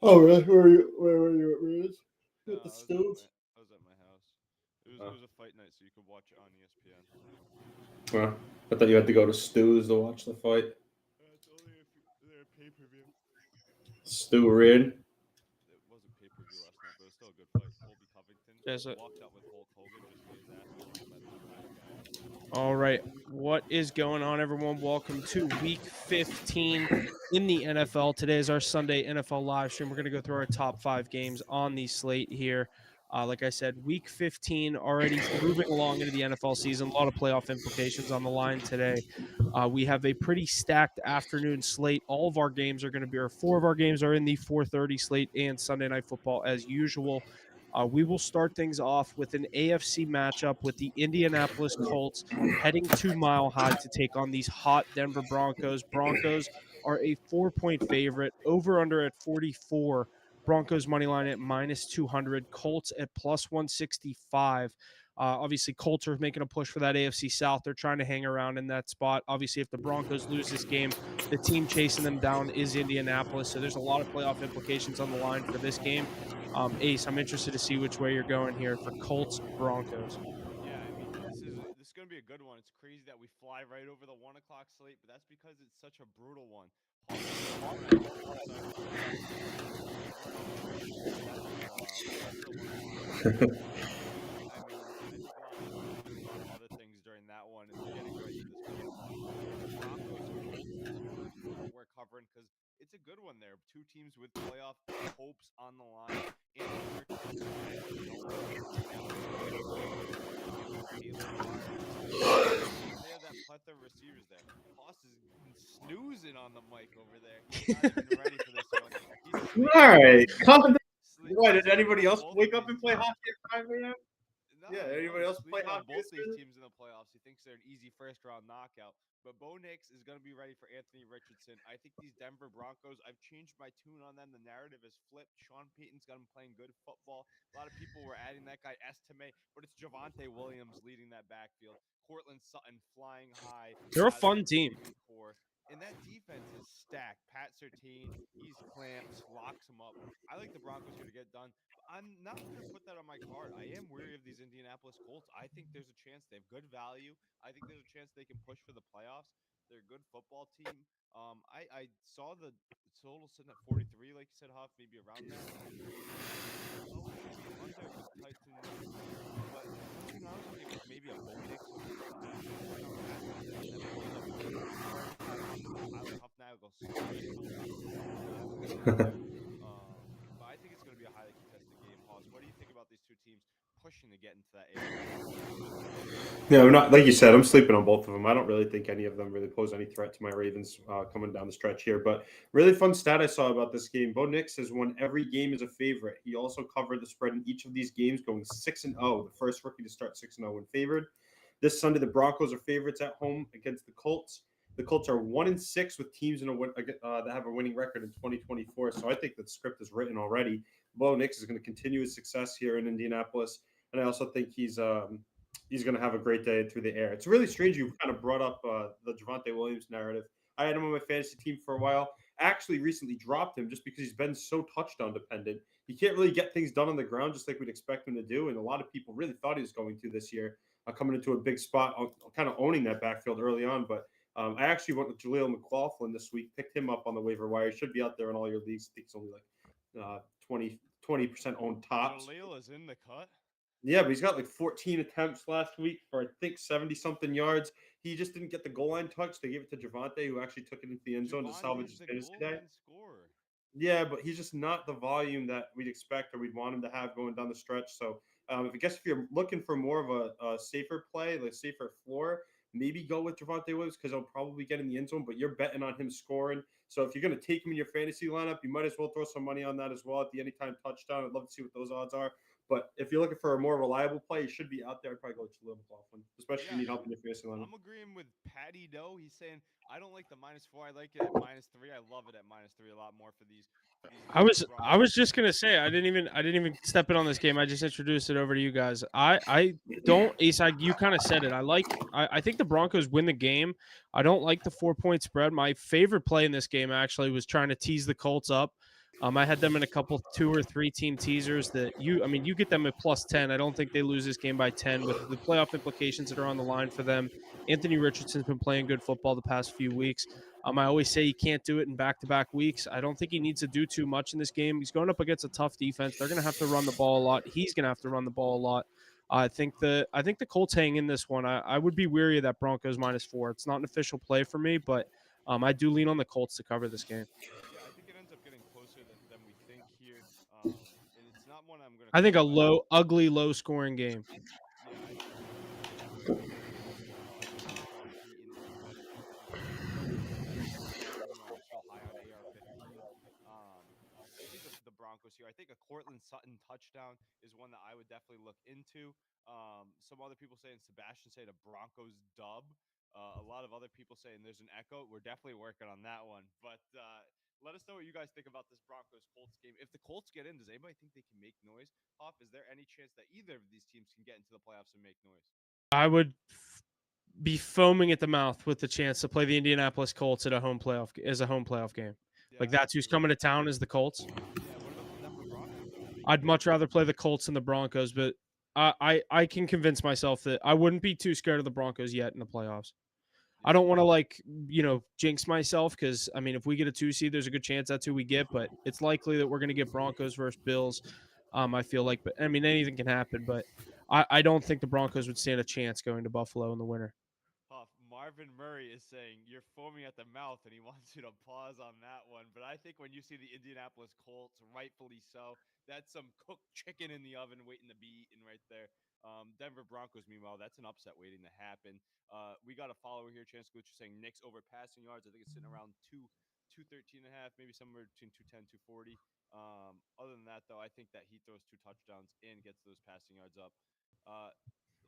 Oh, really? Where were you? Where were you at Rita's? No, At the Stills? I was at my house. It Oh. was a fight night, so you could watch it on ESPN. Well, I thought you had to go to Stu's to watch the fight. It's only if they're pay per view. Stu Reed. It wasn't pay per view last night, but it was still a good fight. Colby Covington Yes, walked out with Hulk Hogan, just get his ass whooped by the top five guy. all right. What is going on, everyone? Welcome to week 15 in the NFL. Today is our Sunday NFL live stream. We're going to go through our top 5 games on the slate here. Like I said, week 15 already moving along into the NFL season. A lot of playoff implications on the line today. We have a pretty stacked afternoon slate. All of our games are going to be, or 4 of our games are in the 4:30 slate and Sunday Night Football as usual. We will start things off with an AFC matchup with the Indianapolis Colts heading to Mile High to take on these hot Denver Broncos. Broncos are a 4-point favorite, over under at 44. Broncos money line at minus 200, Colts at plus 165. Obviously, Colts are making a push for that AFC South. They're trying to hang around in that spot. Obviously, if the Broncos lose this game, the team chasing them down is Indianapolis. So there's a lot of playoff implications on the line for this game. Ace, I'm interested to see which way you're going here for Colts Broncos. Yeah, I mean this is gonna be a good one. It's crazy that we fly right over the 1 o'clock slate, but that's because it's such a brutal one. Plus, we're not even close to our playoff predictions. We're 0-3. That's a blowout. That's the 1 o'clock slate. I mean, I think a lot of people are going to be doing other things during that one and getting right to this 1 o'clock one. Broncos Colts is what we're covering because it's a good one there. Two teams with playoff hopes on the line. Anthony Richardson is nowhere near the playoff contention anymore. Jalen Warren is still there, and they have that plethora of receivers there. Hoss is snoozing on the mic over there. He's not even ready for this one. He's sleeping. All right. Why, did Sleeping anybody on else both wake of up these and play teams. hockey at 5 a.m.? No, Yeah, no, anybody he's else play sleeping on hockey both these yesterday? teams in the playoffs. He thinks they're an easy first round knockout. But Bo Nix is going to be ready for Anthony Richardson. I think these Denver Broncos, I've changed my tune on them. The narrative has flipped. Sean Payton's got him playing good football. A lot of people were adding that guy Estime, but it's Javonte Williams leading that backfield. Cortland Sutton flying high They're a out of that fun team. receiving core. And that defense is stacked. Pat Surtain, he's clamps, locks him up. I like the Broncos here to get done. I'm not going to put that on my card. I am weary of these Indianapolis Colts. I think there's a chance they have good value. I think there's a chance they can push for the playoffs. They're a good football team. I saw the total sitting at 43, like you said, Huff, maybe around that. I was thinking under because Titans. But the only thing I was thinking was maybe a Bo Nix touchdown pass at that build up for the Bears pass rush with Tyler Huffnagel slashing them. That would be good. But I think it's going to be a highly contested game. Hoss, what do you think about these two teams pushing to get into that AFC South? Yeah, I'm not like you said. I'm sleeping on both of them. I don't really think any of them really pose any threat to my Ravens coming down the stretch here. But really fun stat I saw about this game: Bo Nix has won every game as a favorite. He also covered the spread in each of these games, going 6-0. The first rookie to start 6-0 when favored. This Sunday, the Broncos are favorites at home against the Colts. The Colts are 1-6 with teams that have a winning record in 2024. So I think that the script is written already. Bo Nix is going to continue his success here in Indianapolis, and I also think he's going to have a great day through the air. It's really strange you kind of brought up the Javonte Williams narrative. I had him on my fantasy team for a while. I actually recently dropped him just because he's been so touchdown dependent. He can't really get things done on the ground just like we'd expect him to do. And a lot of people really thought he was going to this year, coming into a big spot, kind of owning that backfield early on. But I actually went with Jaleel McLaughlin this week, picked him up on the waiver wire. He should be out there in all your leagues. I think it's only like 20% owned tops. Jaleel is in the cut. Yeah, but he's got like 14 attempts last week for I think 70-something yards. He just didn't get the goal line touch. They gave it to Javonte, who actually took it into the end zone to salvage Javonte's his the fantasy goal day. line scorer. Yeah, but he's just not the volume that we'd expect or we'd want him to have going down the stretch. So if you're looking for more of a safer play, like safer floor, maybe go with Javonte Williams because he'll probably get in the end zone, but you're betting on him scoring. So if you're going to take him in your fantasy lineup, you might as well throw some money on that as well at the anytime touchdown. I'd love to see what those odds are. But if you're looking for a more reliable play, you should be out there. I'd probably go with Jaleel McLaughlin, especially if you Yeah, need help in your fantasy lineup. I'm agreeing with Patty Doe. He's saying I don't like the -4. I like it at -3. I love it at -3 a lot more for these I Denver was I was Broncos just teams. gonna say I didn't even step in on this game. I just introduced it over to you guys. I don't Ace. You kind of said it. I think the Broncos win the game. I don't like the 4-point spread. My favorite play in this game actually was trying to tease the Colts up. I had them in a couple 2 or 3 team teasers that you get them at +10. I don't think they lose this game by 10 with the playoff implications that are on the line for them. Anthony Richardson's been playing good football the past few weeks. I always say he can't do it in back-to-back weeks. I don't think he needs to do too much in this game. He's going up against a tough defense. They're going to have to run the ball a lot. He's going to have to run the ball a lot. I think the Colts hang in this one. I would be weary of that Broncos -4. It's not an official play for me, but I do lean on the Colts to cover this game. Yeah, I think it ends up getting closer than we think here. And it's not one I'm going to I think call a right off. low, ugly, low-scoring game. Yeah, I think it's going to be low as well. I think both are beaten defenses. As you mentioned, you're still high on AR-15. I think the Broncos here. I think a Cortland Sutton touchdown is one that I would definitely look into. Some other people saying Sebastian say the Broncos dub. A lot of other people saying there's an echo. We're definitely working on that one. But let us know what you guys think about this Broncos Colts game. If the Colts get in, does anybody think they can make noise? Hoff, is there any chance that either of these teams can get into the playoffs and make noise? I would be foaming at the mouth with the chance to play the Indianapolis Colts at a home playoff game. Yeah, Like I that's who's agree. coming to town is the Colts. Yeah, what about the Denver Broncos though? I'd much rather play the Colts than the Broncos, but I can convince myself that I wouldn't be too scared of the Broncos yet in the playoffs. I Yeah, don't want to jinx myself because if we get a 2 seed, there's a good chance that's who we get, but it's likely that we're going to get Broncos versus Bills. I feel like, but anything can happen, but I don't think the Broncos would stand a chance going to Buffalo in the winter. Huff, Marvin Murray is saying you're foaming at the mouth and he wants you to pause on that one. But I think when you see the Indianapolis Colts, rightfully so, that's some cooked chicken in the oven waiting to be eaten right there. Denver Broncos, meanwhile, that's an upset waiting to happen. We got a follower here, Chance Gooch, saying Knicks over passing yards. I think it's sitting around 213.5, maybe somewhere between 210, 240. Other than that, though, I think that he throws 2 touchdowns and gets those passing yards up. Uh,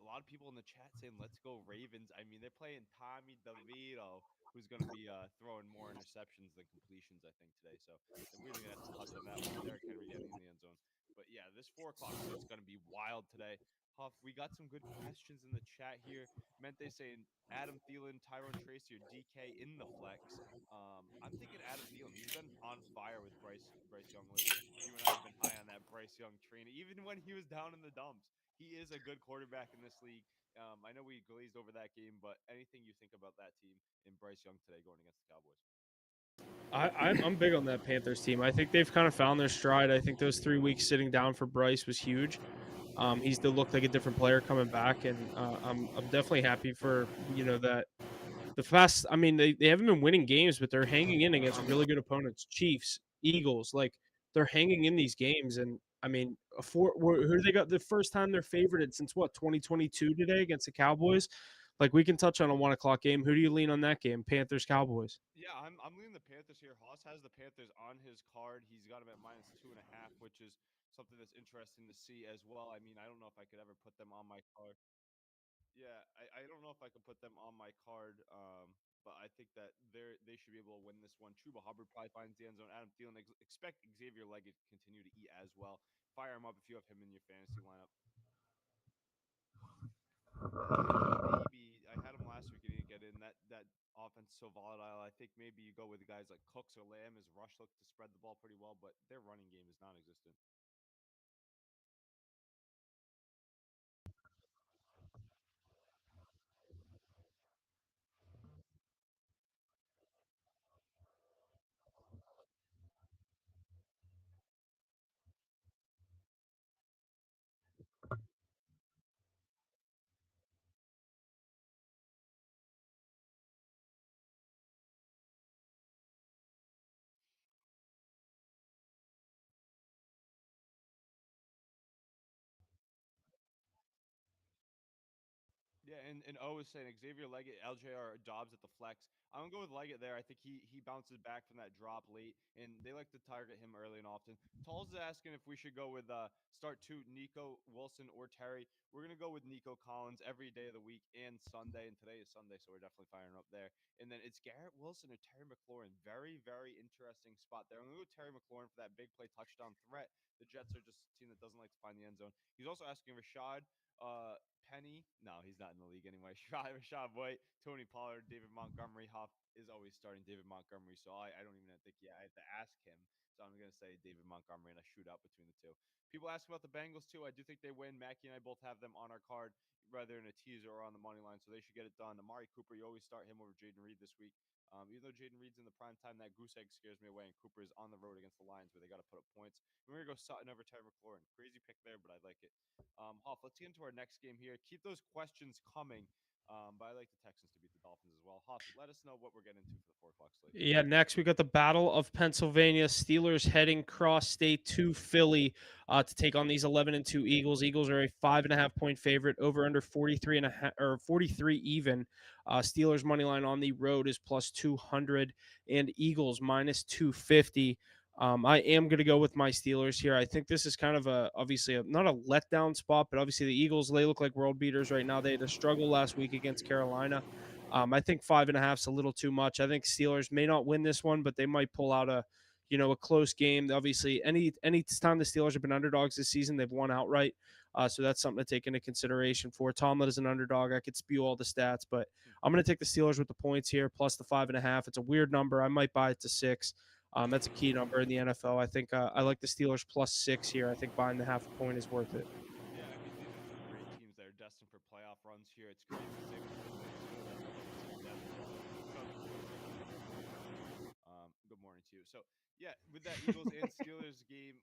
a lot of people in the chat saying let's go Ravens. I mean, they're playing Tommy DeVito, who's going to be throwing more interceptions than completions, I think, today. So they're really going to have to touch on that one. Derrick Henry getting in the end zone. But yeah, this 4 o'clock slate's going to be wild today. Huff, we got some good questions in the chat here. Mente saying Adam Thielen, Tyrone Tracy, or DK in the flex. I'm thinking Adam Thielen. He's been on fire with Bryce Young lately. You and I have been high on that Bryce Young train, even when he was down in the dumps. He is a good quarterback in this league. I know we glazed over that game, but anything you think about that team in Bryce Young today going against the Cowboys? I'm big on that Panthers team. I think they've kind of found their stride. I think those 3 weeks sitting down for Bryce was huge. He's still looked like a different player coming back, and I'm definitely happy for that. The fast, they haven't been winning games, but they're hanging in against really good opponents. Chiefs, Eagles, like they're hanging in these games, and who they got the first time they're favored since what 2022 today against the Cowboys. Like we can touch on a 1 o'clock game. Who do you lean on that game? Panthers, Cowboys. Yeah, I'm leaning the Panthers here. Haas has the Panthers on his card. He's got them at -2.5, which is something that's interesting to see as well. I mean, I don't know if I could ever put them on my card. Yeah, I don't know if I could put them on my card, but I think that they should be able to win this one. Chuba Hubbard probably finds the end zone. Adam Thielen, expect Xavier Leggett to continue to eat as well. Fire him up if you have him in your fantasy lineup. Maybe I had him last week. He didn't get in. That offense is so volatile. I think maybe you go with guys like Cooks or Lamb. As Rush looked to spread the ball pretty well, but their running game is non-existent. Yeah, and O is saying Xavier Leggett, LJR Dobbs at the flex. I'm gonna go with Leggett there. I think he bounces back from that drop late, and they like to target him early and often. Tall's asking if we should go with start two Nico Wilson or Terry. We're gonna go with Nico Collins every day of the week and Sunday, and today is Sunday, so we're definitely firing up there. And then it's Garrett Wilson or Terry McLaurin. Very very interesting spot there. I'm gonna go with Terry McLaurin for that big play touchdown threat. The Jets are just a team that doesn't like to find the end zone. He's also asking Rashad Penny. No, he's not in the league anyway. Rashad White, Tony Pollard, David Montgomery. Huff is always starting David Montgomery, so I don't even think I have to ask him. So I'm going to say David Montgomery and a shootout between the two. People ask about the Bengals too. I do think they win. Mackie and I both have them on our card, whether in a teaser or on the money line, so they should get it done. Amari Cooper, you always start him over Jaden Reed this week. Even though Jaden Reed's in the prime time, that goose egg scares me away, and Cooper is on the road against the Lions where they got to put up points. We're going to go Sutton over Terry McLaurin. Crazy pick there, but I like it. Hoff, let's get into our next game here. Keep those questions coming. But I like the Texans to beat the Dolphins as well. Hoff, let us know what we're getting into for the 4 o'clock slate. Yeah, next we got the Battle of Pennsylvania. Steelers heading cross state to Philly to take on these 11-2 Eagles. Eagles are a 5.5 point favorite, over under 43.5 or 43 even. Steelers money line on the road is plus 200, and Eagles minus 250. I am going to go with my Steelers here. I think this is kind of obviously not a letdown spot, but obviously the Eagles, they look like world beaters right now. They had a struggle last week against Carolina. I think 5.5 is a little too much. I think Steelers may not win this one, but they might pull out a close game. Obviously, any time the Steelers have been underdogs this season, they've won outright. So that's something to take into consideration for Tomlin as an underdog. I could spew all the stats, but I'm going to take the Steelers with the points here, plus the 5.5. It's a weird number. I might buy it to 6. That's a key number in the NFL. I think I like the Steelers plus 6 here. I think buying the half a point is worth it. Yeah, I mean, these are two great teams that are destined for playoff runs here. It's crazy to say with Philly, too. That's a one seed definitely. Good morning to you. So, yeah, with that Eagles and Steelers game,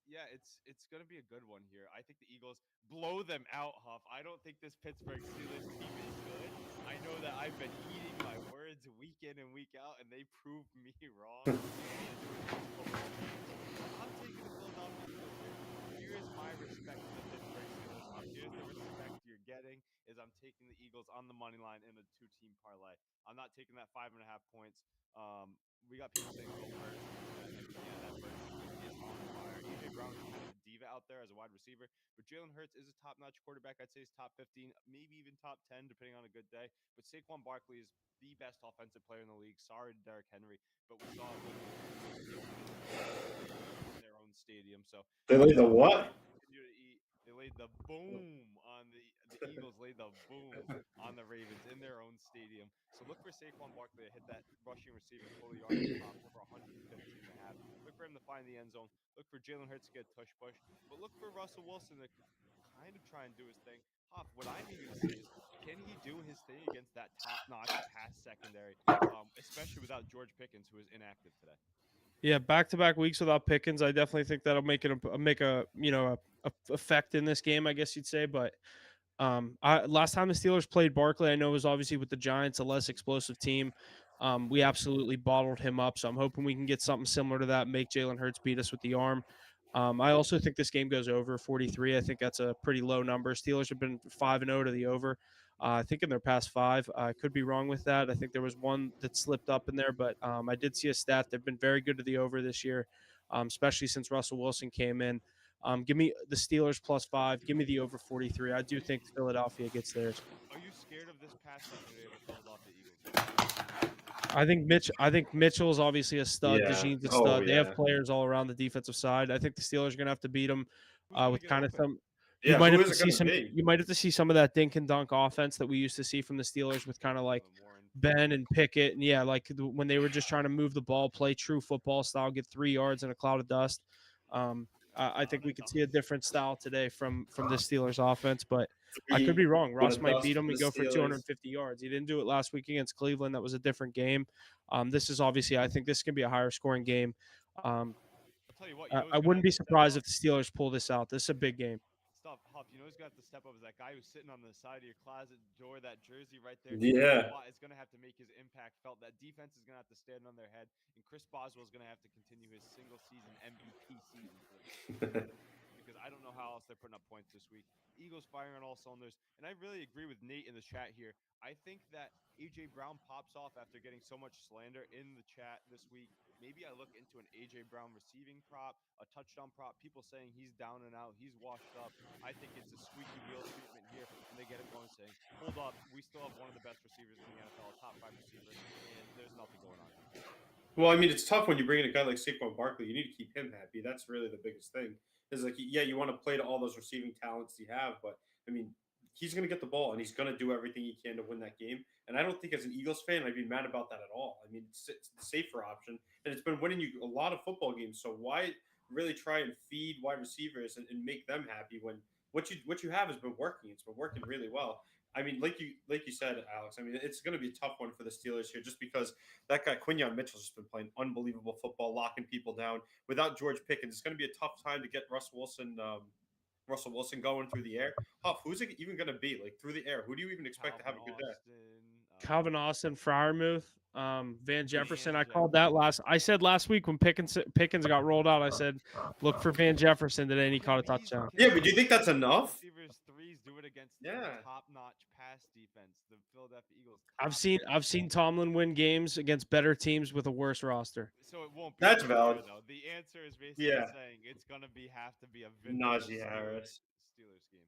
yeah, it's going to be a good one here. I think the Eagles blow them out, Huff. I don't think this Pittsburgh Steelers team is good. I know that I've been eating my words week in and week out, and they prove me wrong all they do is lose football games. I'm taking the Philadelphia Eagles here. Here's my respect to the Pittsburgh Steelers. Here's the respect you're getting is I'm taking the Eagles on the money line in a 2-team parlay. I'm not taking that 5.5 points. We got people saying go Hurts. I mean, yeah, that Hurts is on fire. AJ Brown is kind of a diva out there as a wide receiver, but Jalen Hurts is a top-notch quarterback. I'd say he's top 15, maybe even top 10, depending on a good day. But Saquon Barkley is the best offensive player in the league. Sorry to Derrick Henry, but we saw what the Eagles did to the Ravens in their own stadium. So They laid the what? continue to eat. They laid the boom on the Eagles laid the boom on the Ravens in their own stadium. So look for Saquon Barkley to hit that rushing receiving total yardage prop over 115.5. Look for him to find the end zone. Look for Jalen Hurts to get a tush push. But look for Russell Wilson to kind of try and do his thing. Hoff, what I'm eager to see is can he do his thing against that top-notch pass secondary, especially without George Pickens, who is inactive today. Yeah, back-to-back weeks without Pickens. I definitely think that'll make a effect in this game, I guess you'd say. But last time the Steelers played Barkley, I know it was obviously with the Giants, a less explosive team. We absolutely bottled him up. So I'm hoping we can get something similar to that, make Jalen Hurts beat us with the arm. I also think this game goes over 43. I think that's a pretty low number. Steelers have been 5-0 to the over. I think in their past 5. I could be wrong with that. I think there was one that slipped up in there, but I did see a stat. They've been very good to the over this year, especially since Russell Wilson came in. Give me the Steelers plus 5. Give me the over 43. I do think Philadelphia gets theirs. Are you scared of this past secondary of the Philadelphia Eagles? I think Mitchell's obviously a stud. Yeah. DeJean's a Oh, stud. They have yeah. players all around the defensive side. I think the Steelers are going to have to beat them Who's gonna with get kind of open? some. Yeah, Might who have is to it see gonna some. be? You might have to see some of that dink and dunk offense that we used to see from the Steelers with kind of like Warren. Ben and Pickett, and like when they were just trying to move the ball, play true football style, get 3 yards in a cloud of dust. I think we could see a different style today from the Steelers offense, but I could be wrong. Russ might beat them and go for 250 yards. He didn't do it last week against Cleveland. That was a different game. This is obviously, I think this can be a higher scoring game. I'll tell you what, I wouldn't be surprised if the Steelers pull this out. This is a big game. Stop, Huff. You know who's going to have to step up is that guy who's sitting on the side of your closet door, that jersey right there. Yeah. Watt is going to have to make his impact felt. That defense is going to have to stand on their head, and Chris Boswell is going to have to continue his single-season MVP season for the Pittsburgh Steelers. Because I don't know how else they're putting up points this week. Eagles firing on all cylinders. And I really agree with Nate in the chat here. I think that A.J. Brown pops off after getting so much slander in the chat this week. Maybe I look into an A.J. Brown receiving prop, a touchdown prop, people saying he's down and out, he's washed up. I think it's a squeaky wheel treatment here, and they get him going saying, hold up, we still have one of the best receivers in the NFL, a top 5 receiver, and there's nothing going on here. Well, I mean, it's tough when you bring in a guy like Saquon Barkley. You need to keep him happy. That's really the biggest thing. Is like, yeah, you want to play to all those receiving talents you have, but I mean, he's going to get the ball and he's going to do everything he can to win that game. And I don't think as an Eagles fan I'd be mad about that at all. I mean, it's the safer option, and it's been winning you a lot of football games. So why really try and feed wide receivers and make them happy when what you have has been working? It's been working really well. I mean, like you said, Alex. I mean, it's going to be a tough one for the Steelers here, just because that guy Quinyon Mitchell's just been playing unbelievable football, locking people down. Without George Pickens, it's going to be a tough time to get Russell Wilson going through the air. Huff, who's it even going to be like through the air? Who do you even expect to have Calvin a good day? Austin. Calvin Austin, Fryermuth, Van Jefferson. I called that Jefferson. last. I said last week when Pickens got rolled out, I said, look for Van Jefferson today, and he caught a touchdown. Yeah, but do you think that's these enough? receivers threes do it against Yeah. the top-notch pass defense, the Philadelphia Eagles. I've seen Tomlin win games against better teams with a worse roster. So it won't be That's this valid. year, though. The answer is basically Yeah. saying it's gonna have to be a vintage Najee Harris. Steelers game.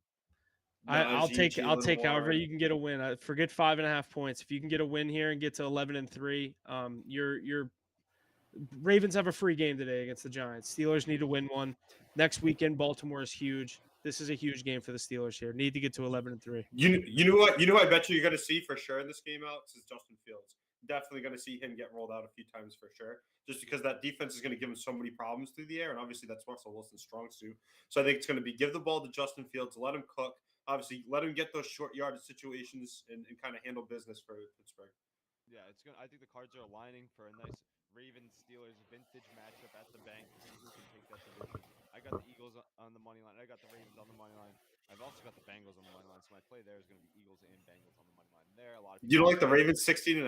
I'll Najee, I'll Jalen take however Warren. you can get a win. Forget 5.5 points. If you can get a win here and get to 11-3, you're Ravens have a free game today against the Giants. Steelers need to win one. Next weekend, Baltimore is huge. This is a huge game for the Steelers here. Need to get to 11-3. You know what? You know who I bet you're going to see for sure in this game, Alex, is Justin Fields. Definitely going to see him get rolled out a few times for sure, just because that defense is going to give him so many problems through the air, and obviously that's Russell Wilson's strong suit. So I think it's going to be give the ball to Justin Fields, let him cook. Obviously, let him get those short yardage situations and kind of handle business for Pittsburgh. Yeah, it's gonna. I think the cards are aligning for a nice Ravens Steelers vintage matchup at the bank to see who can take that division. I got the Eagles on the money line. I got the Ravens on the money line. I've also got the Bengals on the money line. So my play there is going to be Eagles and Bengals on the money line. There, a lot of You people. don't like the Ravens 16.5?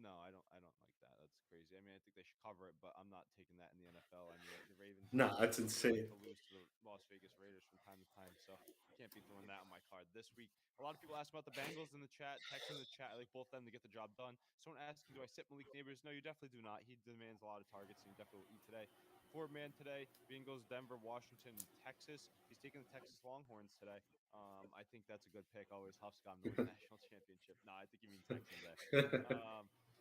No, I don't. I don't like that. That's crazy. I mean, I think they should cover it, but I'm not taking that in the NFL. I mean, the Ravens. No, that's Like insane. to lose to the Las Vegas Raiders from time to time, so can't be throwing that on my card this week. A lot of people ask about the Bengals in the chat, texting in the chat. I like both of them to get the job done. Someone asking, do I sit Malik Neighbors? No, you definitely do not. He demands a lot of targets, and he definitely will eat today. Four-man today: Bengals, Denver, Washington, Texas. He's taking the Texas Longhorns today. I think that's a good pick. Always Huffscom to win the national championship. No, I think you mean Texans there.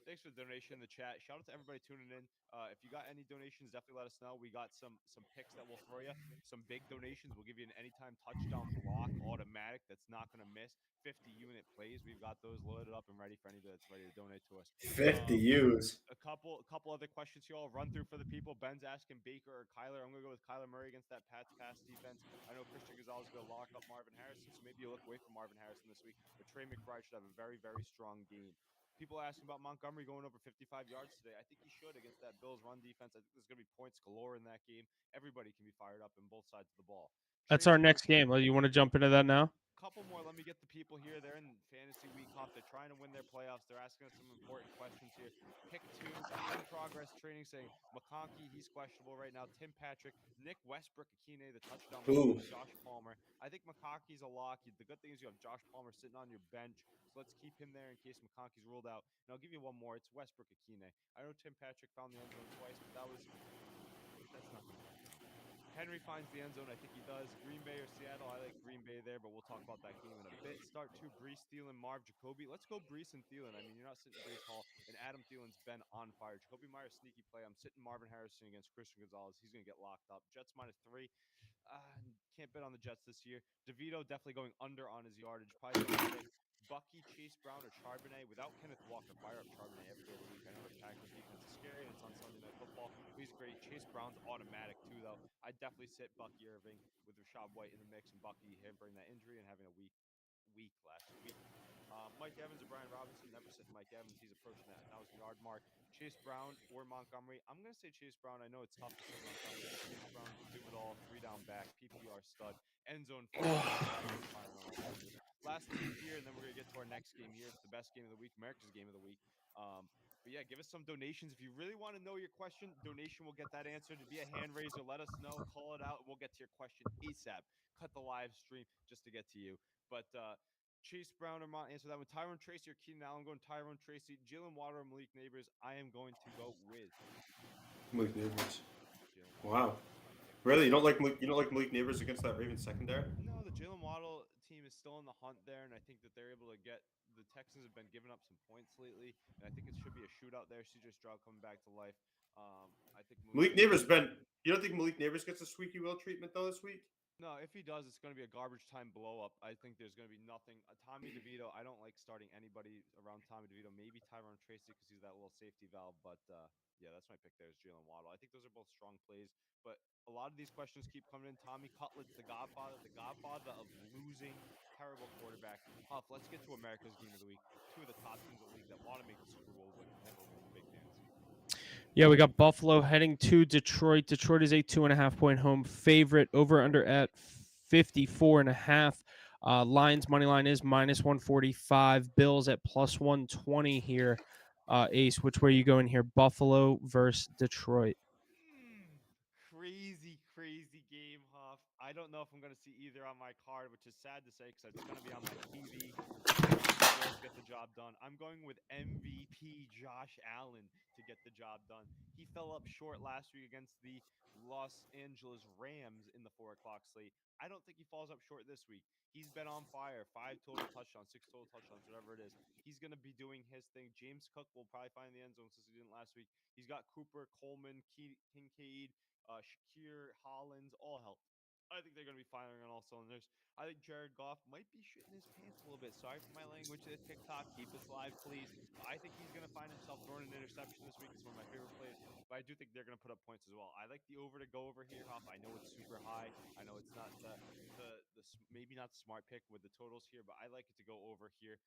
Thanks for the donation in the chat. Shout out to everybody tuning in. If you got any donations, definitely let us know. We got some picks that we'll throw you. Some big donations. We'll give you an anytime touchdown block automatic that's not going to miss. 50-unit plays. We've got those loaded up and ready for anybody that's ready to donate to us. 50 U's. A couple other questions here. I'll run through for the people. Ben's asking Baker or Kyler. I'm going to go with Kyler Murray against that Pats pass defense. I know Christian Gonzalez is going to lock up Marvin Harrison, so maybe you look away from Marvin Harrison this week. But Trey McBride should have a very, very strong game. People asking about Montgomery going over 55 yards today. I think he should against that Bills run defense. I think there's going to be points galore in that game. Everybody can be fired up in both sides of the ball. That's our next game. You want to jump into that now? Couple more. Let me get the people here. They're in fantasy week off. They're trying to win their playoffs. They're asking us some important questions here. Pick two in progress training saying McConkey, he's questionable right now. Tim Patrick, Nick Westbrook, Akine, the touchdown, Josh Palmer. I think McConkey's a lock. The good thing is you have Josh Palmer sitting on your bench, so let's keep him there in case McConkey's ruled out. And I'll give you one more. It's Westbrook, Akine. I know Tim Patrick found the end zone twice, but that's nothing to write home about. Henry finds the end zone. I think he does. Green Bay or Seattle. I like Green Bay there, but we'll talk about that game in a bit. Start two: Brees, Thielen, Marv, Jacoby. Let's go Brees and Thielen. I mean, you're not sitting Brees Hall, and Adam Thielen's been on fire. Jacoby Myers, sneaky play. I'm sitting Marvin Harrison against Christian Gonzalez. He's going to get locked up. Jets -3. Can't bet on the Jets this year. DeVito definitely going under on his yardage. Probably going to pick Bucky, Chase Brown, or Charbonnet. Without Kenneth Walker, fire up Charbonnet every day of the week. I know the Packers defense is scary, and it's on Sunday Night Football. But he's great. Chase Brown's automatic too, though. I'd definitely sit Bucky Irving with Rashad White in the mix, and Bucky hampering that injury and having a weak last week. Mike Evans or Brian Robinson, never sitting Mike Evans. He's approaching that 1,000-yard mark. Chase Brown or Montgomery. I'm going to say Chase Brown. I know it's tough to sit Montgomery, but Chase Brown can do it all. 3-down back, PPR stud, end zone firing on all cylinders. Last team here, and then we're going to get to our next game here. It's the best game of the week, America's game of the week. But yeah, give us some donations. If you really want to know your question, donation will get that answered. To be a hand raiser, let us know. Call it out, and we'll get to your question ASAP. Cut the live stream just to get to you. But Chase Brown or Mont answer that one. Tyrone Tracy or Keenan Allen. I'm going Tyrone Tracy. Jalen Water or Malik Neighbors. I am going to go with Malik Neighbors. Jalen Wow. Waddle. My pick. Really? You don't like Malik Neighbors against that Ravens secondary? No, the Jalen Waddle team is still in the hunt there, and I think that they're able to get the Texans have been giving up some points lately, and I think it should be a shootout there. CJ Stroud coming back to life. I think Malik Neighbors been. You don't think Malik Neighbors gets a squeaky wheel treatment though this week? No, if he does, it's going to be a garbage time blow up. I think there's going to be nothing. Tommy DeVito, I don't like starting anybody around Tommy DeVito. Maybe Tyrone Tracy because he's that little safety valve. But yeah, that's my pick there is Jalen Waddle. I think those are both strong plays. But a lot of these questions keep coming in. Tommy Cutlet's the godfather of losing, terrible quarterback. Huff, let's get to America's Game of the Week. Two of the top teams in the league that want to make the Super Bowl but never win the big dance. Yeah, we got Buffalo heading to Detroit. Detroit is a 2.5 point home favorite. Over under at 54.5. Lions money line is -145. Bills at +120 here. Ace, which way you going here? Buffalo versus Detroit. Mm, crazy, crazy game, Huff. I don't know if I'm going to see either on my card, which is sad to say because it's going to be on my TV. I want to see the Bills get the job done. I'm going with MVP Josh Allen to get the job done. He fell up short last week against the Los Angeles Rams in the 4 o'clock slate. I don't think he falls up short this week. He's been on fire. 5 total touchdowns, 6 total touchdowns, whatever it is. He's going to be doing his thing. James Cook will probably find the end zone since he didn't last week. He's got Cooper, Coleman, Kincaid, Shakir, Hollins, all healthy. I think they're going to be firing on all cylinders. I think Jared Goff might be shitting his pants a little bit. Sorry for my language there, TikTok. Keep this live, please. But I think he's going to find himself throwing an interception this week. It's one of my favorite plays. But I do think they're going to put up points as well. I like the over to go over here, Huff. I know it's super high. I know it's not maybe not the smart pick with the totals here, but I like it to go over here.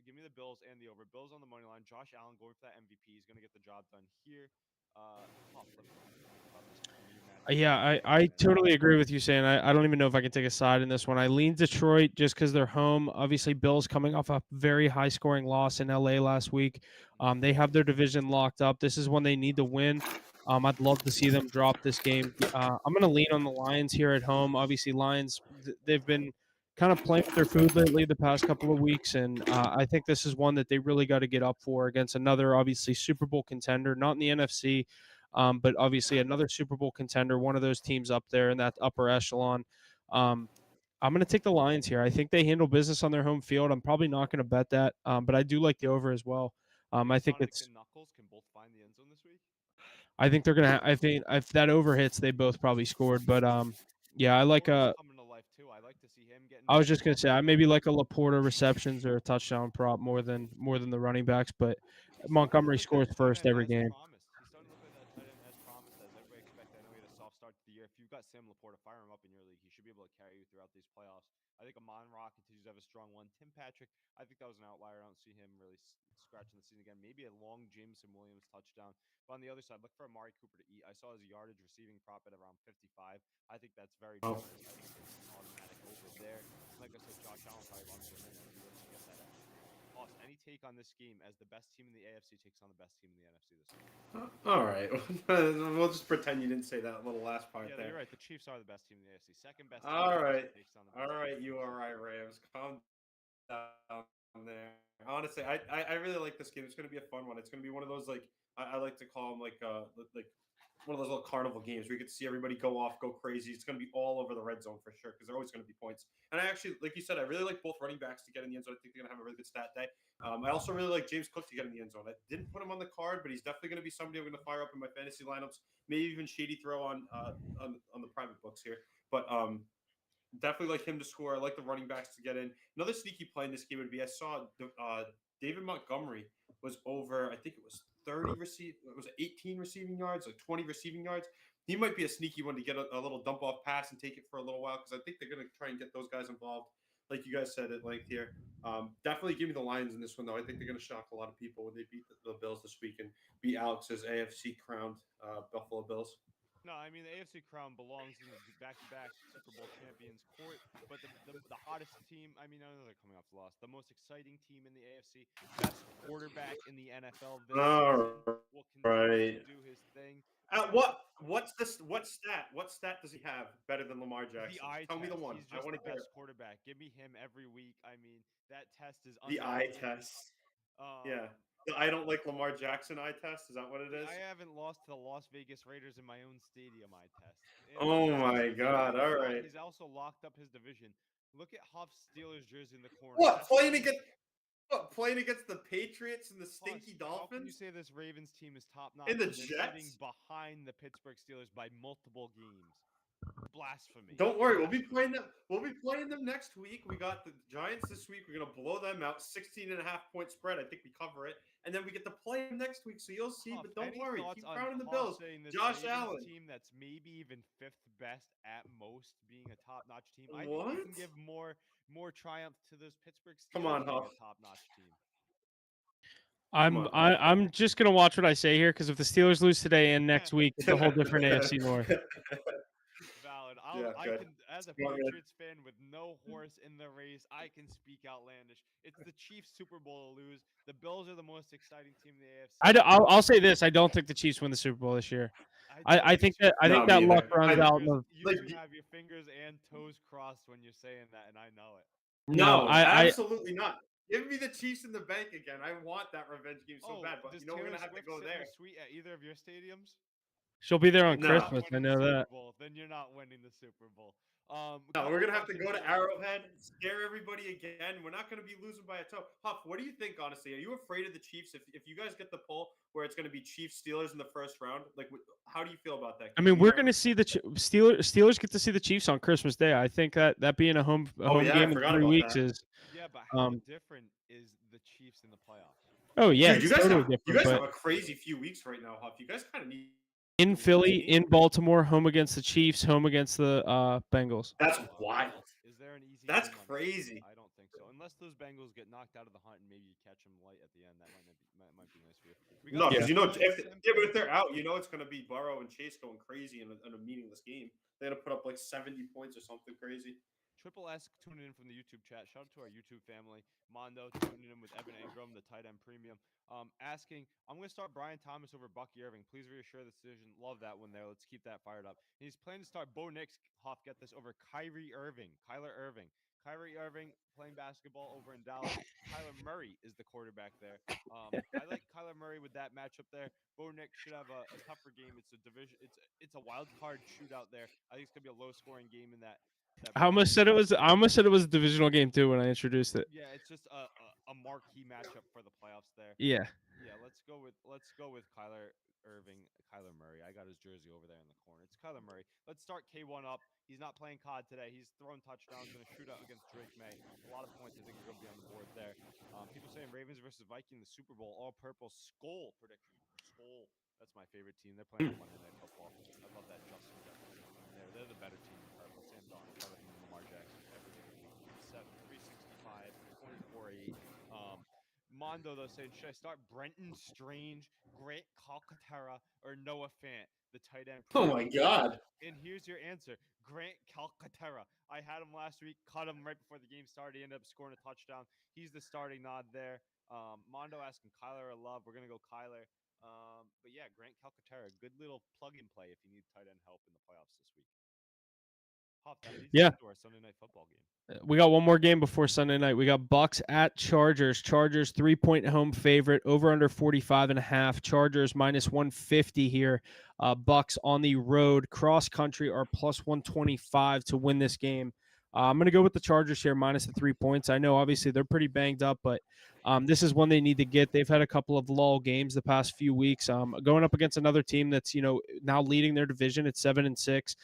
Give me the Bills and the over. Bills on the money line. Josh Allen going for that MVP. He's going to get the job done here. Huff, let me know what you think about this rematch between Yeah, LA I and totally Detroit. agree with you saying I don't even know if I can take a side in this one. I lean Detroit just because they're home. Obviously, Bills coming off a very high scoring loss in LA last week. They have their division locked up. This is one they need to win. I'd love to see them drop this game. I'm going to lean on the Lions here at home. Obviously, Lions, they've been kind of playing with their food lately the past couple of weeks. And I think this is one that they really got to get up for against another, obviously, Super Bowl contender, not in the NFC. But obviously another Super Bowl contender, one of those teams up there in that upper echelon. Um, I'm going to take the Lions here. I think they handle business on their home field. I'm probably not going to bet that, but I do like the over as well. I Think think Sonic it's. and Knuckles can both find the end zone this week? I think they're gonna. I think if that over hits, they both probably scored. But yeah, I like Laporta's a. coming to life too. I like to see him getting I was back just gonna involved say in I the maybe offense. like a Laporta receptions or a touchdown prop more than the running backs, but He's starting to look Montgomery like that scores tight first end every as game. promised. He's starting to look like that tight end as promised, as everybody expected. I know he had a soft start to the year. If you've got Sam Laporta, fire him up in your league. He should be able to carry you throughout these playoffs. I think Amon Ra continues to have a strong one. Tim Patrick, I think that was an outlier. I don't see him really scratching the season again. Maybe a long Jameson Williams touchdown. But on the other side, look for Amari Cooper to eat. I saw his yardage receiving prop at around 55. I think that's very Oh, generous. I think it's an automatic over there. And like I said, Josh Allen probably runs one in as he looks to get that extra. Hoss, any take on this game as the best team in the AFC takes on the best team in the NFC this week? all right. We'll just pretend you didn't say that little last part Yeah, there. you're right. The Chiefs are the best team in the AFC. Second best team in All the NFC right. takes on the All best team right, in the you are NFC. right, Rams. Calm down there. Honestly, I really like this game. It's going to be a fun one. It's going to be one of those like I like to call them like one of those little carnival games where you get to see everybody go off, go crazy. It's going to be all over the red zone for sure because there are always going to be points. And I actually, like you said, I really like both running backs to get in the end zone. I think they're going to have a really good stat day. I also really like James Cook to get in the end zone. I didn't put him on the card, but he's definitely going to be somebody I'm going to fire up in my fantasy lineups. Maybe even shady throw on the private books here. But definitely like him to score. I like the running backs to get in. Another sneaky play in this game would be I saw David Montgomery was over. I think it was 30 It was 18 receiving yards, like 20 receiving yards. He might be a sneaky one to get a little dump off pass and take it for a little while because I think they're going to try and get those guys involved. Like you guys said at length here. Definitely give me the Lions in this one, though. I think they're going to shock a lot of people when they beat the Bills this week and beat Alex's AFC crowned Buffalo Bills. No, I mean the AFC crown belongs in the back-to-back Super Bowl champions court, but the hottest team. I mean, I know they're coming off the loss. The most exciting team in the AFC, best quarterback in the NFL this season, All will continue to right. do his thing. I think What's this? What stat? What stat does he have better than Lamar the Jackson? eye Tell me the test. one. He's I just want the to hear best it. quarterback. Give me him every week. I mean, that test is The eye undeniable. test. Yeah. Um, The I don't like Lamar Jackson eye test. Is that what it I is? haven't lost to the Las Vegas Raiders in my own stadium. I test, and Oh he's my also God! All right. he's also locked up his division. Look at Huff's Steelers jersey in the corner. What That's the playing only against playing against the Patriots and the Huss. stinky How can you Dolphins say this Ravens team is top and notch the when they're sitting Jets? behind the Pittsburgh Steelers by multiple games? Blasphemy. Don't worry, we'll be playing them. We'll be playing them next week. We got the Giants this week. We're gonna blow them out, 16.5 point spread. I think we cover it, and then we get to play them next week. So you'll see. Huff, But don't any worry, thoughts keep on crowning the Huff Bills. saying this Josh Ravens Allen. team that's maybe even fifth best at most being a top-notch team? I think you What? can give more triumph to those Pittsburgh Come Steelers on, being Huff. a top-notch team. Come on, Huff. I'm just gonna watch what I say here because if the Steelers lose today and next week, it's a whole different AFC North. Valid. Yeah, I good. can, as a Go ahead. Patriots fan with no horse in the race, I can speak outlandish. It's the Chiefs Super Bowl to lose. The Bills are the most exciting team in the AFC. I'll say this: I don't think the Chiefs win the Super Bowl this year. I think that No, me luck either. runs out. You Like, two have your fingers and toes crossed when you're saying that, and I know it. no, I absolutely not. Give me the Chiefs in the bank again. I want that revenge game so bad. But does we're Taylor gonna have to Swift go sit in there. the suite at either of your stadiums? she'll be there on Then you're not Christmas. I winning know the Super that. Bowl. Then you're not winning the Super Bowl. No, Couple we're gonna have to questions go to here. Arrowhead, scare everybody again. We're not gonna be losing by a toe. Huff, what do you think? Honestly, are you afraid of the Chiefs? If you guys get the poll where it's gonna be Chiefs Steelers in the first round, like, how do you feel about that? I mean, we're going to see the Steelers get to see the Chiefs on Christmas Day. I think that being a home Oh, yeah, I game in forgot 3 about weeks that. is Yeah, but how different is the Chiefs in the playoffs? oh yeah, Dude, it's totally you different. guys But have a crazy few weeks right now, Huff. You guys kind of need in to win Philly, this game. in Baltimore, home against the Chiefs, home against the Bengals. That's wild. Is there an easy That's game on that? crazy. I don't think so. Unless those Bengals get knocked out of the hunt and maybe you catch them light at the end, that might be nice for you. We No, got because Yeah. if they're out, it's going to be Burrow and Chase going crazy in a meaningless game. They're going to put up like 70 points or something crazy. Triple S tuning in from the YouTube chat. Shout out to our YouTube family. Mondo tuning in with Evan Ingram, the tight end premium. Asking, I'm going to start Brian Thomas over Bucky Irving. Please reassure the decision. Love that one there. Let's keep that fired up. And he's planning to start Bo Nix, Hoff, get this, over Kyler Irving. Kyrie Irving playing basketball over in Dallas. Kyler Murray is the quarterback there. I like Kyler Murray with that matchup there. Bo Nix should have a tougher game. It's a division. It's a wild card shootout there. I think it's going to be a low scoring game in that. I almost said it was a divisional game too when I introduced it. Yeah, it's just a marquee matchup for the playoffs there. Yeah. Yeah, let's go with Kyler Irving, Kyler Murray. I got his jersey over there in the corner. It's Kyler Murray. Let's start K1 up. He's not playing COD today. He's throwing touchdowns in a shootout against Drake May. A lot of points I think are going to be on the board there. People saying Ravens versus Viking, the Super Bowl, all purple skull prediction. Skull. That's my favorite team. They're playing on Monday Night Football. I love that Justin Jefferson team there. They're the better team in purple. Sam Darnold better than Lamar Jackson every single week. 365, 24-8. Mondo though saying, should I start Brenton Strange, Grant Calcaterra, or Noah Fant, the tight end? Oh my God! And here's your answer: Grant Calcaterra. I had him last week, cut him right before the game started. He ended up scoring a touchdown. He's the starting nod there. Mondo asking Kyler or Love. We're gonna go Kyler. But yeah, Grant Calcaterra, good little plug and play if you need tight end help in the playoffs this week. Huff, that leads us to our Sunday Night Football game. We got one more game before Sunday night. We got Bucks at Chargers. Chargers 3-point home favorite, over under 45.5. Chargers minus 150 here. Bucks on the road. Cross country are plus 125 to win this game. I'm going to go with the Chargers here, minus the 3 points. I know obviously they're pretty banged up, but this is one they need to get. They've had a couple of lull games the past few weeks. Going up against another team that's now leading their division at 7-6.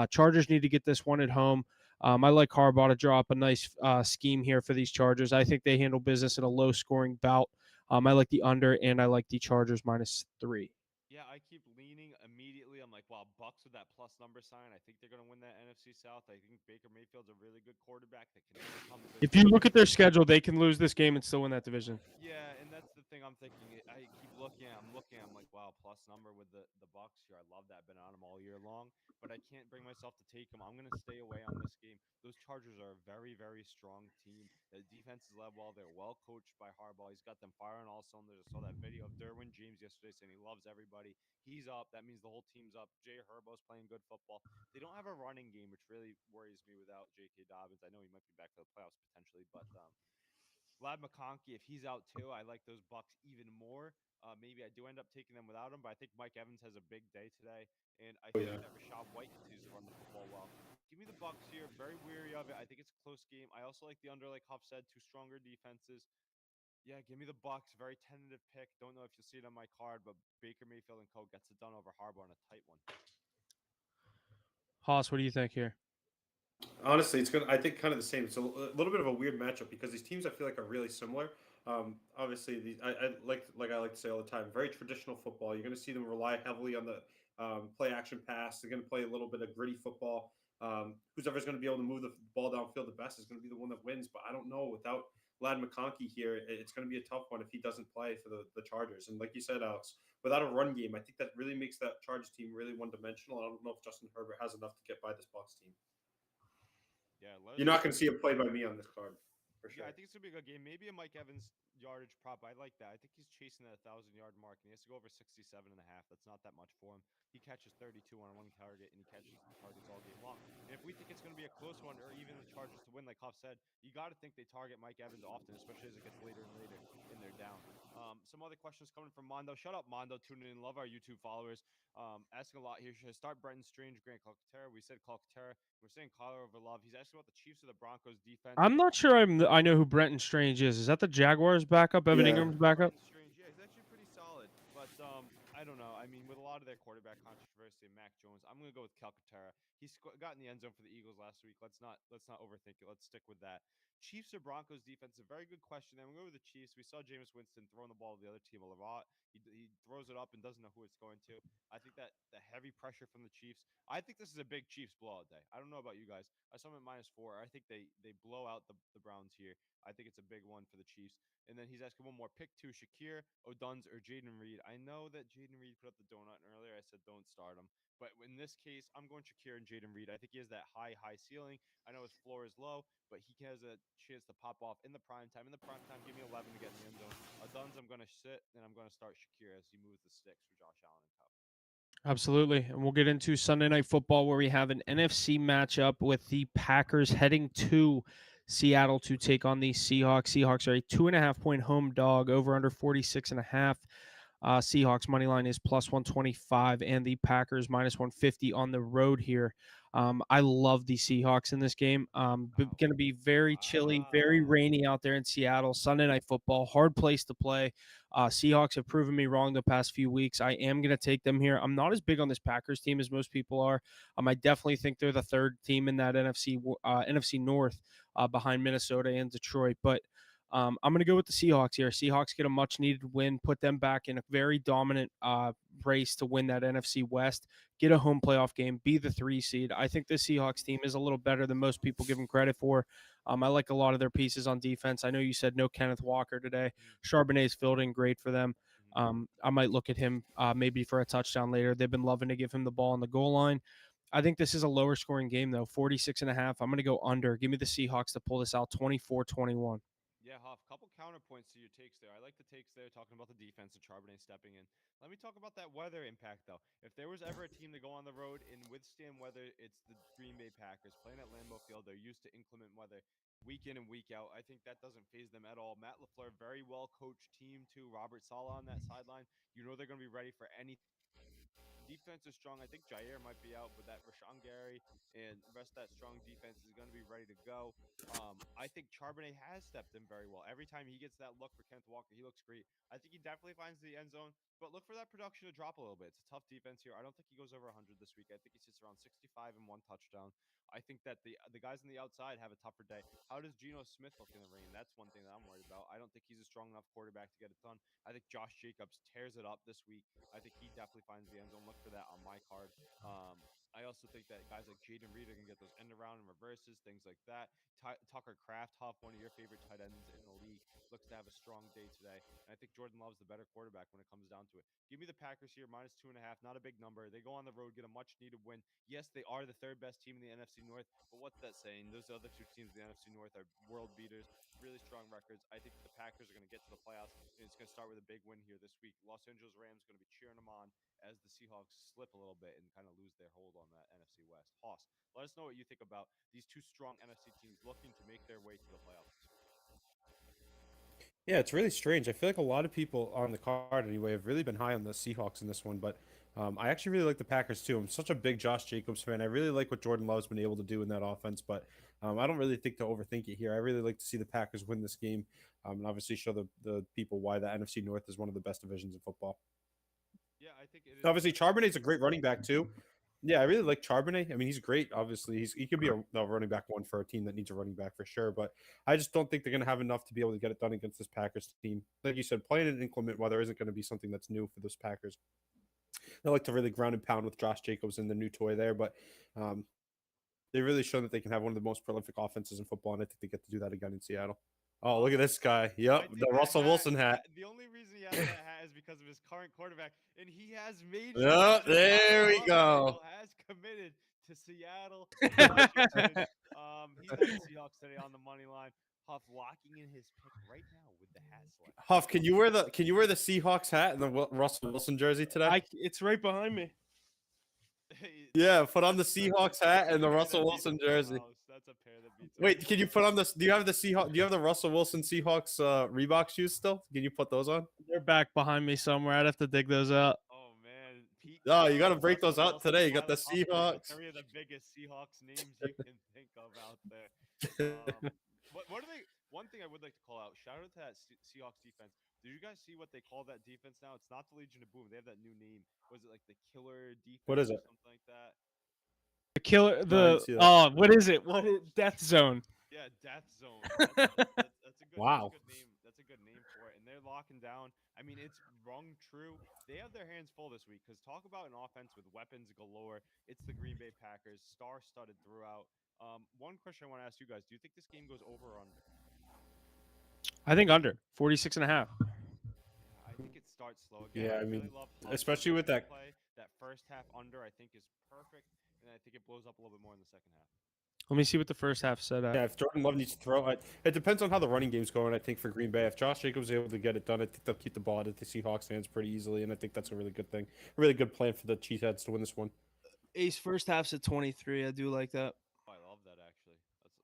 Chargers need to get this one at home. I like Harbaugh to draw up a nice scheme here for these Chargers. I think they handle business in a low-scoring bout. I like the under, and I like the Chargers minus 3. Yeah, I keep leaning immediately. I'm like, wow, Bucks with that plus number sign. I think they're going to win that NFC South. I think Baker Mayfield's a really good quarterback that can overcome the If you look at their schedule, they can lose this game and still win that division. Yeah, and that's the thing I'm thinking. I keep looking. I'm like, wow, plus number with the Bucks here. I love that. Been on them all year long, but I can't bring myself to take them. I'm going to stay away on this game. Those Chargers are a very, very strong team. The defense is led well. They're well coached by Harbaugh. He's got them firing all cylinders. I saw that video of Derwin James yesterday saying he loves everybody. He's up. That means the whole team's up. Jay Herbo's playing good football. They don't have a running game, which really worries me without J.K. Dobbins. I know he might be back to the playoffs potentially, but Lad McConkey, if he's out too, I like those Bucks even more. Maybe I do end up taking them without him, but I think Mike Evans has a big day today, and I think that Rashad White continues to run the football well. Give me the Bucks here. Very weary of it. I think it's a close game. I also like the under, like Huff said, two stronger defenses. Yeah, give me the Bucks. Very tentative pick. Don't know if you'll see it on my card, but Baker Mayfield and Co. gets it done over Harbaugh on a tight one. Haas, what do you think here? Honestly, it's gonna. I think kind of the same. It's a little bit of a weird matchup because these teams I feel like are really similar. Obviously, I like I like to say all the time, very traditional football. You're going to see them rely heavily on the play action pass. They're going to play a little bit of gritty football. Whoever's going to be able to move the ball downfield the best is going to be the one that wins. But I don't know without Lad McConkey here, it's going to be a tough one if he doesn't play for the Chargers. And like you said, Alex, without a run game, I think that really makes that Chargers team really one dimensional. I don't know if Justin Herbert has enough to get by this Bucs team. Yeah, let You're us know not what going to see it played by me on this card for Yeah, I sure. think it's gonna be a good game. Maybe a Mike Evans yardage prop. I like that. I think he's chasing that 1,000 yard mark, and he has to go over 67 and a half. That's not that much for him. He catches 32 on one target, and he catches targets all game long. And if we think it's gonna be a close one, or even the Chargers to win, like Huff said, you got to think they target Mike Evans often, especially as it gets later and later in their down. Some other questions coming from Mondo. Shout out Mondo, tuning in. Love our YouTube followers. Asking a lot here. Should I start Brenton Strange, Grant Calcaterra? We said Calcaterra. We're saying Kyler over Love. He's asking about the Chiefs or the Broncos defense. I'm not sure I know who Brenton Strange is. Is that the Jaguars backup, Evan Yeah. Ingram's backup? Brenton Strange, yeah, he's actually pretty solid. But I don't know. I mean, with a lot of their quarterback controversy and Mac Jones, I'm gonna go with Calcaterra. He got in the end zone for the Eagles last week. Let's not overthink it. Let's stick with that. Chiefs or Broncos defense? A very good question. I'm gonna go with the Chiefs. We saw Jameis Winston throwing the ball to the other team a lot. He throws it up and doesn't know who it's going to. I think that the heavy pressure from the Chiefs. I think this is a big Chiefs blowout day. I don't know about you guys. I saw them at -4. I think they blow out the Browns here. I think it's a big one for the Chiefs. And then he's asking one more pick two: Shakir, O'Duns, or Jaden Reed. I know that Jaden Reed put up the donut, and earlier I said don't start him. But in this case, I'm going Shakir and Jaden Reed. I think he has that high ceiling. I know his floor is low, but he has a chance to pop off in the prime time. In the prime time, give me 11 to get in the end zone. O'Duns, I'm going to sit, and I'm going to start Shakir as he moves the sticks for Josh Allen and Cup. Absolutely. And we'll get into Sunday Night Football where we have an NFC matchup with the Packers heading to Seattle to take on the Seahawks. Seahawks are a 2.5 point home dog, over under 46.5. Seahawks money line is plus 125, and the Packers minus 150 on the road here. I love the Seahawks in this game. Going to be very chilly, very Wow. rainy out there in Seattle. Sunday Night Football, hard place to play. Seahawks have proven me wrong the past few weeks. I am going to take them here. I'm not as big on this Packers team as most people are. I definitely think they're the third team in that NFC North behind Minnesota and Detroit, but I'm going to go with the Seahawks here. Seahawks get a much needed win, put them back in a very dominant race to win that NFC West, get a home playoff game, be the 3 seed. I think the Seahawks team is a little better than most people give them credit for. I like a lot of their pieces on defense. I know you said no Kenneth Walker today. Charbonnet's filled in great for them. I might look at him maybe for a touchdown later. They've been loving to give him the ball on the goal line. I think this is a lower scoring game, though, 46.5. I'm going to go under. Give me the Seahawks to pull this out 24-21. Yeah, Huff, couple counterpoints to your takes there. I like the takes there talking about the defense and Charbonnet stepping in. Let me talk about that weather impact, though. If there was ever a team to go on the road and withstand weather, it's the Green Bay Packers. Playing at Lambeau Field, they're used to inclement weather week in and week out. I think that doesn't phase them at all. Matt LaFleur, very well coached team, too. Robert Saleh on that sideline. You know they're going to be ready for anything. Defense is strong. I think Jair might be out, but that Rashawn Gary and the rest of that strong defense is going to be ready to go. I think Charbonnet has stepped in very well. Every time he gets that look for Kenneth Walker, he looks great. I think he definitely finds the end zone, but look for that production to drop a little bit. It's a tough defense here. I don't think he goes over 100 this week. I think he sits around 65 and one touchdown. I think that the guys on the outside have a tougher day. How does Geno Smith look in the rain? That's one thing that I'm worried about. I don't think he's a strong enough quarterback to get it done. I think Josh Jacobs tears it up this week. I think he definitely finds the end zone. Look for that on my card. I also think that guys like Jaden Reed are going to get those end around and reverses, things like that. Tucker Kraft, Huff, one of your favorite tight ends in the league, looks to have a strong day today. And I think Jordan Love's the better quarterback when it comes down to it. Give me the Packers here, -2.5, not a big number. They go on the road, get a much needed win. Yes, they are the third best team in the NFC North, but what's that saying? Those other two teams in the NFC North are world beaters, really strong records. I think that the Packers are going to get to the playoffs, and it's going to start with a big win here this week. Los Angeles Rams going to be cheering them on as the Seahawks slip a little bit and kind of lose their hold on that NFC West. Hoss, let us know what you think about these two strong NFC teams looking to make their way to the playoffs this week. Yeah, it's really strange. I feel like a lot of people on the card anyway have really been high on the Seahawks in this one, but I actually really like the Packers too. I'm such a big Josh Jacobs fan. I really like what Jordan Love's been able to do in that offense, but I don't really think to overthink it here. I really like to see the Packers win this game, and obviously show the people why the NFC North is one of the best divisions in football. Yeah, I think it is. Obviously, Charbonnet's a great running back too. Yeah, I really like Charbonnet. I mean, he's great. Obviously, he could be a running back one for a team that needs a running back for sure. But I just don't think they're going to have enough to be able to get it done against this Packers team. Like you said, playing in inclement weather isn't going to be something that's new for this Packers. They like to really ground and pound with Josh Jacobs and the new toy there, but um, they really shown that they can have one of the most prolific offenses in football, and I think they get to do that again in Seattle. Oh, look at this guy. I Yep, take the that Russell hat. Wilson hat. The only reason he has that hat is because of his current quarterback, and he has made sure Yep, that there we Huff go. has committed to Seattle, Washington. He's got the Seahawks today on the money line. Huff locking in his pick right now with the hat select. Huff, can you wear the Seahawks hat and the Russell Wilson jersey today? It's right behind me. Yeah, put on the That's Seahawks a hat pair and the that Russell beats Wilson a jersey. powerhouse. That's a pair that beats a Wait, can you put on this? Do you have the Seahawks? Do you have the Russell Wilson Seahawks Reebok shoes still? Can you put those on? They're back behind me somewhere. I'd have to dig those out. Oh man, Pete Oh, you got to Carroll, break those Russell out Wilson, today. You got the Tyler Huffman, Seahawks. three of the biggest Seahawks names you can think of out there. What are they? One thing I would like to call out. Shout out to that Seahawks defense. Did you guys see what they call that defense now? It's not the Legion of Boom. They have that new name. Was it like the Killer Defense What is or it? something like that? The killer, No, I didn't see that. what is it? What is Death Zone? Yeah, Death Zone. That's a good. Wow. That's a good name. That's a good name for it. And they're locking down. I mean, it's rung true. They have their hands full this week because talk about an offense with weapons galore. It's the Green Bay Packers, star-studded throughout. One question I want to ask you guys: do you think this game goes over or under? I think under 46 and a half. Yeah, I think it starts slow again. Yeah, I really mean, love Huff's especially with that. play. That first half under, I think, is perfect, and I think it blows up a little bit more in the second half. Let me see what the first half said. Yeah, if Jordan Love needs to throw, it depends on how the running game's going. I think for Green Bay, if Josh Jacobs is able to get it done, I think they'll keep the ball out of the Seahawks' hands pretty easily, and I think that's a really good thing. A really good plan for the Cheeseheads to win this one. Ace first half's at 23. I do like that. Oh, I love that actually.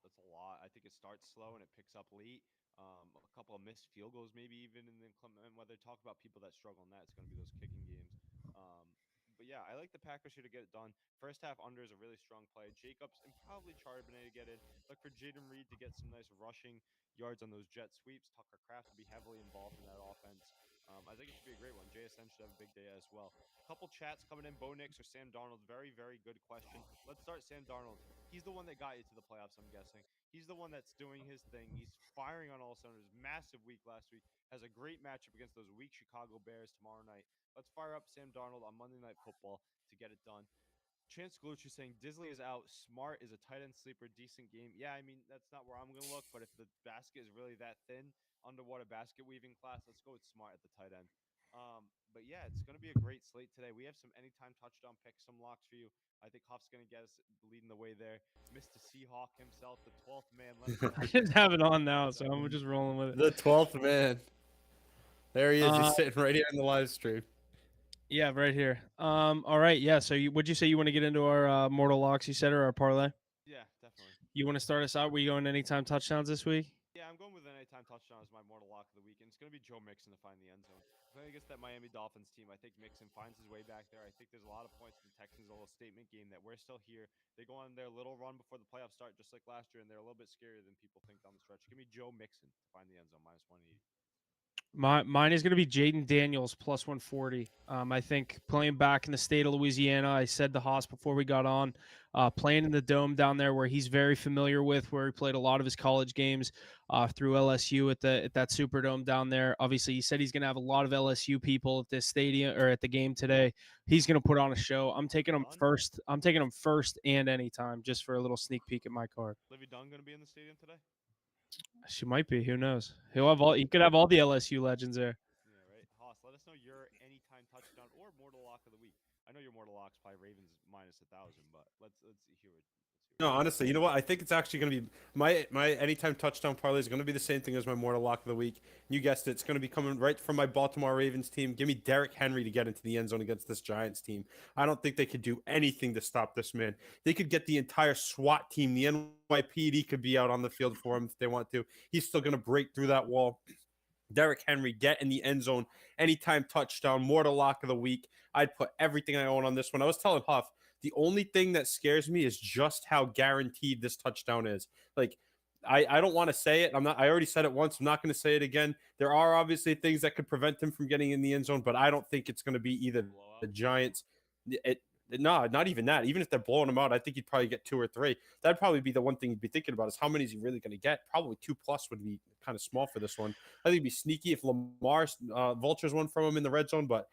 That's a lot. I think it starts slow and it picks up late. A couple of missed field goals, maybe even in the inclement weather. Talk about people that struggle in that. It's going to be those kicking games. Um, but yeah, I like the Packers here to get it done. First half under is a really strong play. Jacobs and probably Charbonnet to get in. Look for Jaden Reed to get some nice rushing yards on those jet sweeps. Tucker Kraft to be heavily involved in that offense. I think it should be a great one. JSN should have a big day as well. Couple chats coming in. Bo Nix or Sam Darnold. Very, very good question. Let's start Sam Darnold. He's the one that got you to the playoffs, I'm guessing. He's the one that's doing his thing. He's firing on all cylinders. Massive week last week. Has a great matchup against those weak Chicago Bears tomorrow night. Let's fire up Sam Darnold on Monday Night Football to get it done. Chance Galucci saying Disley is out. Smart is a tight end sleeper. Decent game. Yeah, I mean, that's not where I'm going to look, but if the basket is really that thin, underwater basket weaving class, let's go with Smart at the tight end. But yeah, it's going to be a great slate today. We have some anytime touchdown picks, some locks for you. I think Huff's going to get us leading the way there. Mr. Seahawk himself, the 12th man. I just have it on now, so I'm just rolling with it. The 12th man. There he is. He's sitting right here in the live stream. Yeah, right here. All right. Yeah. So, would you say you want to get into our mortal locks? You said or our parlay? Yeah, definitely. You want to start us out? Were you going anytime touchdowns this week? Yeah, I'm going with an anytime touchdown as my mortal lock of the week, and it's going to be Joe Mixon to find the end zone. Playing against that Miami Dolphins team, I think Mixon finds his way back there. I think there's a lot of points in the Texans' little statement game that we're still here. They go on their little run before the playoffs start, just like last year, and they're a little bit scarier than people think down the stretch. Give me Joe Mixon to find the end zone, minus 180. Mine is going to be Jaden Daniels plus 140. I think playing back in the state of Louisiana, I said to Haas before we got on, playing in the dome down there where he's very familiar with, where he played a lot of his college games through LSU at that Superdome down there. Obviously, he said he's going to have a lot of LSU people at this stadium or at the game today. He's going to put on a show. I'm taking him first. I'm taking him first and anytime just for a little sneak peek at my card. Livy Dunn going to be in the stadium today? She might be. Who knows? He could have all the LSU legends there. Yeah, right. Haas, let us know your anytime touchdown or mortal lock of the week. I know your mortal lock's probably Ravens minus 1,000, but let's hear it. No, honestly, you know what? I think it's actually going to be my anytime touchdown parlay is going to be the same thing as my mortal lock of the week. You guessed it. It's going to be coming right from my Baltimore Ravens team. Give me Derrick Henry to get into the end zone against this Giants team. I don't think they could do anything to stop this man. They could get the entire SWAT team. The NYPD could be out on the field for him if they want to. He's still going to break through that wall. Derrick Henry, get in the end zone, anytime touchdown, mortal lock of the week. I'd put everything I own on this one. I was telling Huff, the only thing that scares me is just how guaranteed this touchdown is. Like, I don't want to say it. I already said it once. I'm not going to say it again. There are obviously things that could prevent him from getting in the end zone, but I don't think it's going to be either the Giants. No, not even that. Even if they're blowing him out, I think he'd probably get 2 or 3. That'd probably be the one thing you'd be thinking about is how many is he really going to get? Probably 2+ would be kind of small for this one. I think it'd be sneaky if Lamar vultures one from him in the red zone, but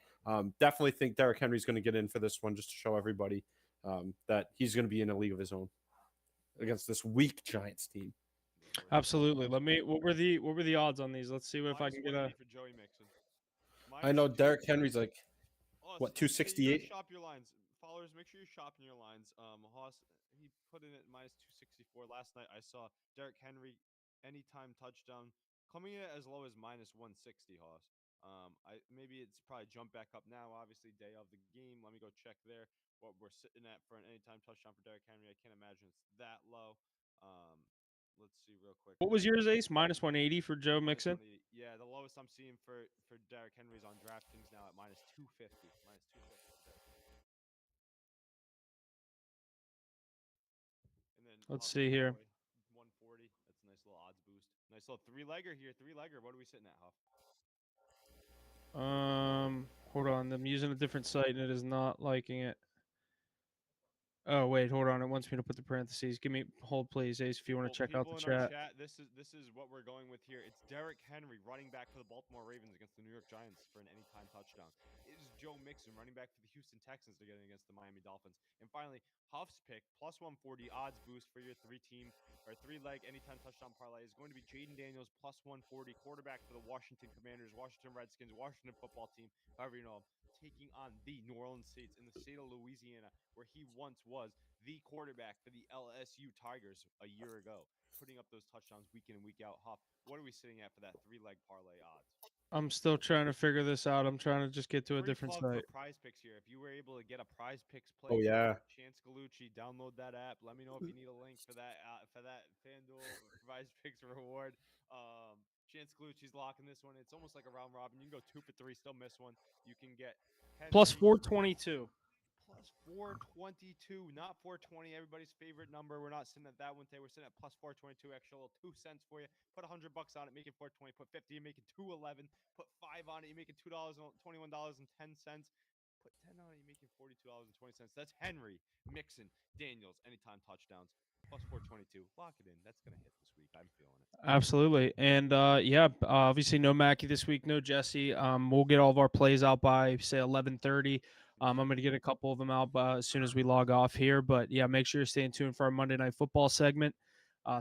definitely think Derrick Henry's going to get in for this one just to show everybody that he's going to be in a league of his own against this weak Giants team. Absolutely. What were the odds on these? Let's see if I can get a. for Joey Mixon. I know Derrick Henry's like what, You gotta 268? shop your lines, followers. Make sure you're shopping your lines. Haas, he put in at minus 264 last night. I saw Derrick Henry anytime touchdown coming in as low as minus 160. Haas. Maybe it's probably jumped back up now. Obviously, day of the game. Let me go check there what we're sitting at for an anytime touchdown for Derrick Henry. I can't imagine it's that low. Let's see real quick. What was yours, Ace? Minus 180 for Joe Minus Mixon. 180. Yeah, the lowest I'm seeing for Derrick Henry's on DraftKings now at minus 250. Minus 250 for Derrick Henry. And then Let's Huff see here. 140. That's a nice little odds boost. Nice little three-legger here. Three-legger. What are we sitting at, Huff? Hold on. I'm using a different site and it is not liking it. Oh wait, hold on. It wants me to put the parentheses. Hold please, Ace, if you want to check out the People in our chat. This is what we're going with here. It's Derrick Henry, running back for the Baltimore Ravens against the New York Giants for an anytime touchdown. It is Joe Mixon, running back for the Houston Texans, they're getting against the Miami Dolphins. And finally, Huff's pick plus 140 odds boost for your three-leg anytime touchdown parlay is going to be Jaden Daniels plus 140, quarterback for the Washington Commanders, Washington Redskins, Washington football team, however you know him, taking on the New Orleans Saints in the state of Louisiana, where he once was the quarterback for the LSU Tigers a year ago, putting up those touchdowns week in and week out. Huff, what are we sitting at for that three-leg parlay odds? I'm still trying to figure this out. I'm trying to just get to a different plug site. for Prize Picks here. If you were able to get a Prize Picks play, Oh yeah. Chance Galucci, download that app. Let me know if you need a link for that FanDuel Prize Picks reward. Chance Galucci's locking this one. It's almost like a round robin. You can go 2 for 3, still miss one. You can get Plus 422. Plus 422, not 420. Everybody's favorite number. We're not sitting at that one today. We're sitting at plus 422. Extra little 2 cents for you. Put $100 on it, make it 420. Put 50, you make it 211. Put 5 on it, you make it $21.10. Put 10 on it, you make it $42.20. That's Henry, Mixon, Daniels, anytime touchdowns. Plus 422. Lock it in. That's gonna hit this week. I'm feeling it. Absolutely. And obviously no Mackie this week, no Jesse. We'll get all of our plays out by say 11:30. I'm going to get a couple of them out as soon as we log off here. But yeah, make sure you're staying tuned for our Monday Night Football segment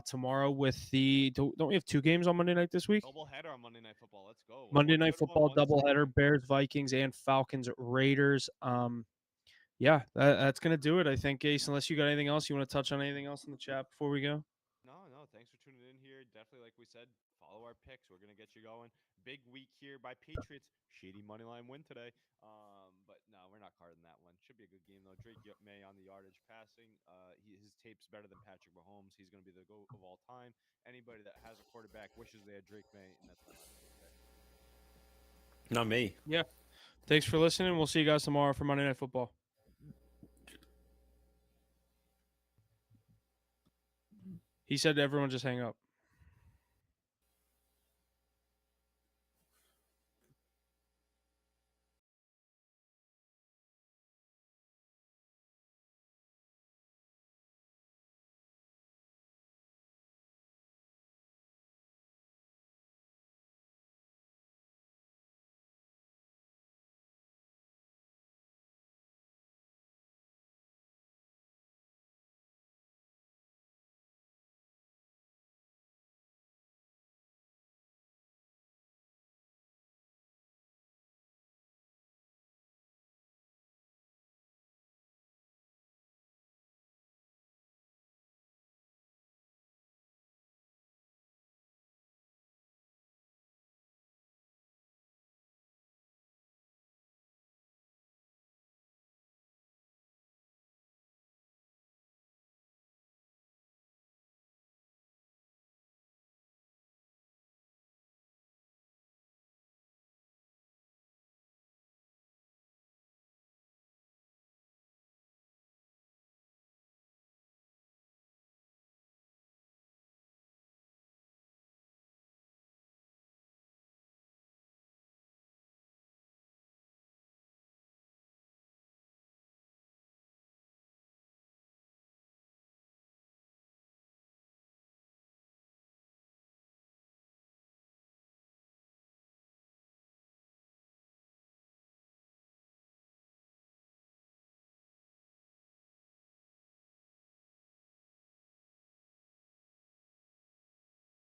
tomorrow with the don't we have 2 games on Monday night this week? Double header on Monday Night Football. Let's go. Monday Night Football doubleheader, Bears, Vikings, and Falcons, Raiders. That's going to do it, I think, Ace, unless you got anything else. You want to touch on anything else in the chat before we go? No. Thanks for tuning in here. Definitely, like we said, follow our picks. We're going to get you going. Big week here by Patriots. Shady money line win today. But no, we're not carding that one. Should be a good game, though. Drake May on the yardage passing. His tape's better than Patrick Mahomes. He's going to be the GOAT of all time. Anybody that has a quarterback wishes they had Drake May, and that's not me, okay? Not me. Yeah. Thanks for listening. We'll see you guys tomorrow for Monday Night Football. He said to everyone just hang up.